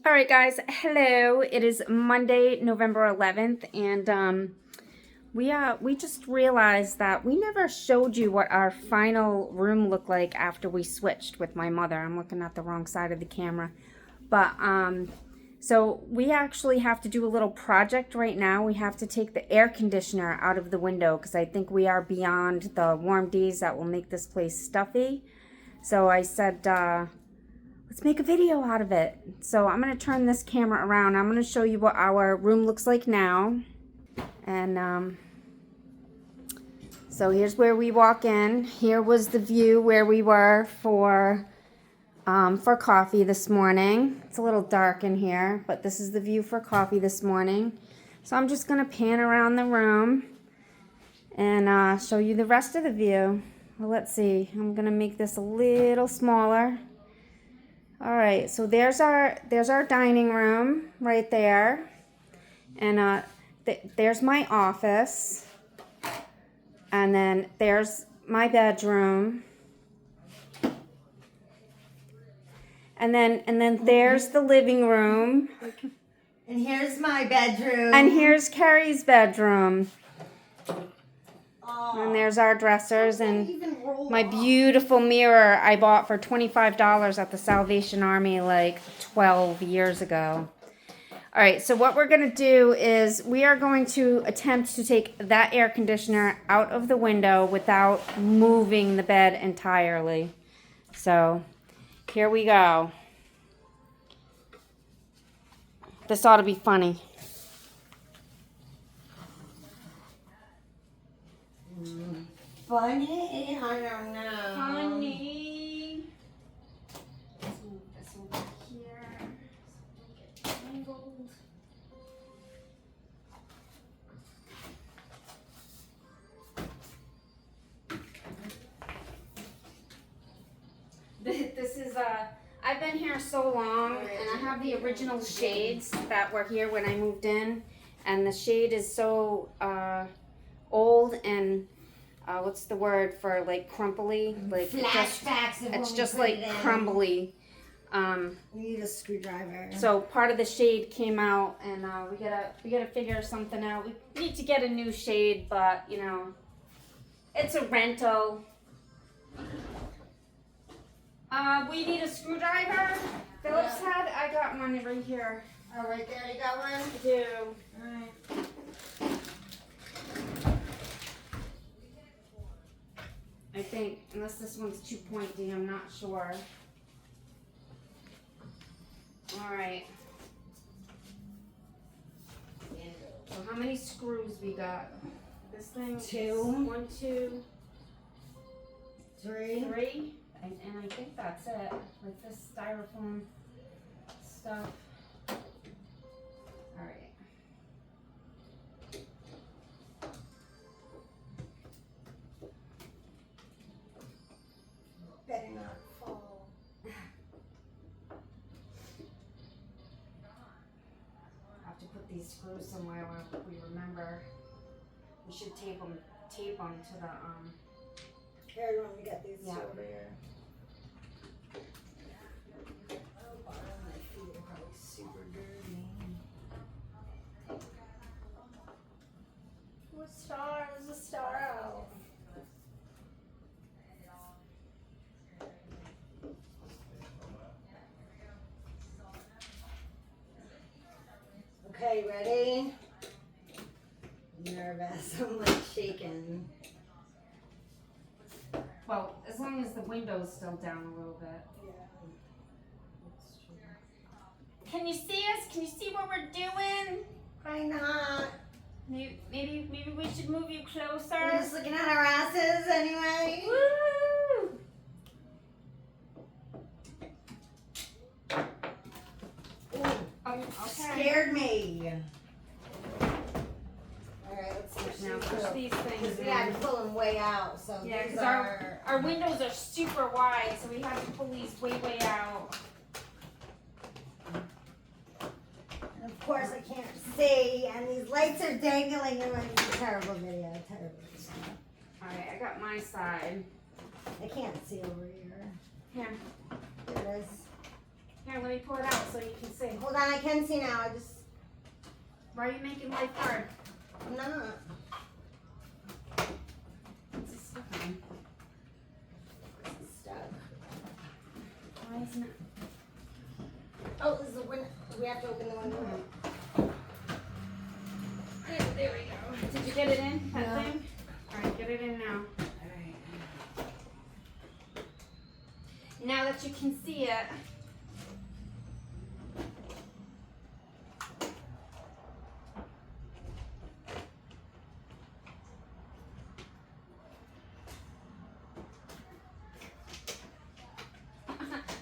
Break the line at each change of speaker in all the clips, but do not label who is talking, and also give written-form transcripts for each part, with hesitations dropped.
All right, guys. Hello. It is Monday, November 11th, and we just realized that we never showed you what our final room looked like after we switched with my mother. I'm looking at the wrong side of the camera, but so we actually have to do a little project right now. We have to take the air conditioner out of the window because I think we are beyond the warm days that will make this place stuffy. So I said, let's make a video out of it. So I'm going to turn this camera around. I'm going to show you what our room looks like now. And so here's where we walk in. Here was the view where we were for coffee this morning. It's a little dark in here, but this is the view for coffee this morning. So I'm just going to pan around the room and show you the rest of the view. Well, let's see. I'm going to make this a little smaller. All right, so there's our dining room right there, and there's my office, and then there's my bedroom, and then there's the living room,
and here's my bedroom,
and here's Carrie's bedroom, and there's our dressers and my beautiful mirror I bought for $25 at the Salvation Army like 12 years ago. All right, so what we're going to do is we are going to attempt to take that air conditioner out of the window without moving the bed entirely. So here we go. This ought to be funny.
Funny? I don't know.
Funny. Let's move this over here. Get tangled. This is I've been here so long, and I have the original shades that were here when I moved in, and the shade is so old and what's the word for like crumply? Like
Flashbacks.
it's just like crumbly.
We need a screwdriver.
So part of the shade came out, and we gotta figure something out. We need to get a new shade, but you know, it's a rental. We need a screwdriver. Phillips had. I got one right here.
Oh, right there. You got one?
I do.
Alright.
I think, unless this one's too pointy, I'm not sure. Alright. So how many screws we got? This thing?
2.
1, 2,
3.
3. And I think that's it. With this styrofoam stuff. Alright.
Better not fall.
I have to put these screws somewhere where we remember. We should tape them to the
Here, you want me to get these
Yeah.
two over here? Oh, bottom of my feet are probably super dirty. What star? There's a star out. Okay, ready? I'm nervous. I'm like shaking.
well, as long as the window's still down a little bit.
Yeah. That's true.
Can you see us? Can you see what we're doing?
Why not?
Maybe we should move you
We're
closer.
just looking at our asses anyway.
Woo!
Ooh,
Oh, okay.
scared me. Alright, let's switch
Now
these
push
up.
these things
Because we
in.
had to pull them way out, so
Yeah,
these
because our windows are super wide, so we have to pull these way out.
And of course I can't see, and these lights are dangling in my terrible video. Terrible.
Alright, I got my side.
I can't see over here.
Here.
Here it is.
Here, let me pull it out so you can see.
Hold on, I can see now.
Why are you making life hard?
I'm not.
It's stuck on.
It's stuck.
Why isn't it?
Oh, this is the window. We have to open the window.
There we go. Did you get it in, that thing? All right, get it in now. Now that you can see it.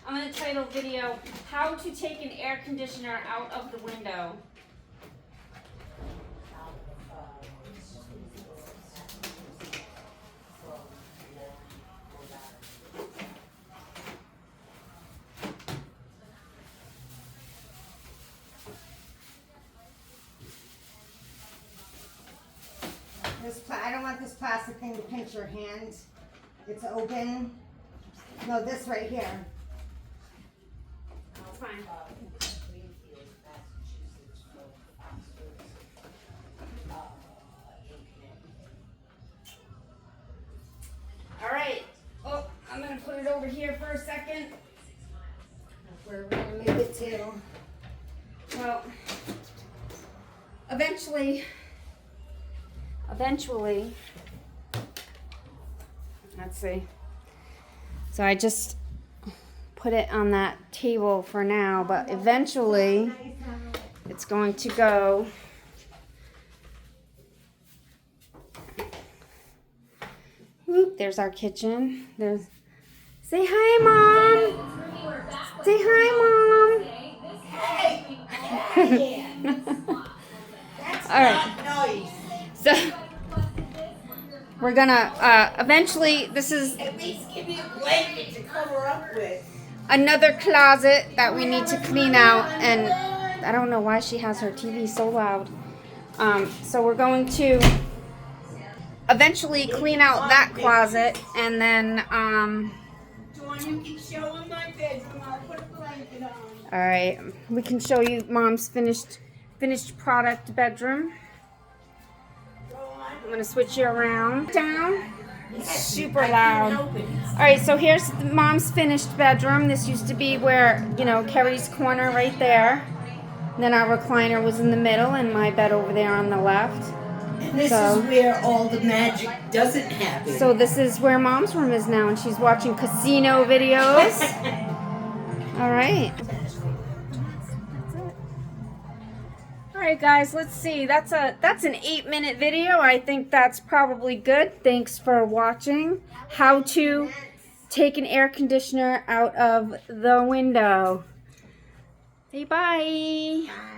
I'm going to title video, How to Take an Air Conditioner Out of the Window.
I don't want this plastic thing to pinch your hand. It's open. No, this right here.
It's fine. All right. Oh, I'm going to put it over here for a second.
Where we're gonna move it to.
Well, eventually, let's see. So I just put it on that table for now, but eventually it's going to go. Oop, there's our kitchen. Say hi, Mom. Say hi, Mom. All right. So we're gonna eventually. This is
At least give me a blanket to cover up with.
another closet that we need to clean out, and I don't know why she has her TV so loud. So we're going to eventually clean out that closet, and then
Dawn, you can show him my bedroom. I'll put a blanket on.
all right, we can show you Mom's finished product bedroom. I'm gonna switch you around. Down. It's super loud. All right, so here's Mom's finished bedroom. This used to be where, you know, Kerry's corner right there. And then our recliner was in the middle, and my bed over there on the left.
And this
So-
is where all the magic doesn't happen.
So this is where Mom's room is now, and she's watching casino videos. All right. All right, guys, let's see. That's an 8-minute video. I think that's probably good. Thanks for watching. How to take an air conditioner out of the window. Say bye.
Bye.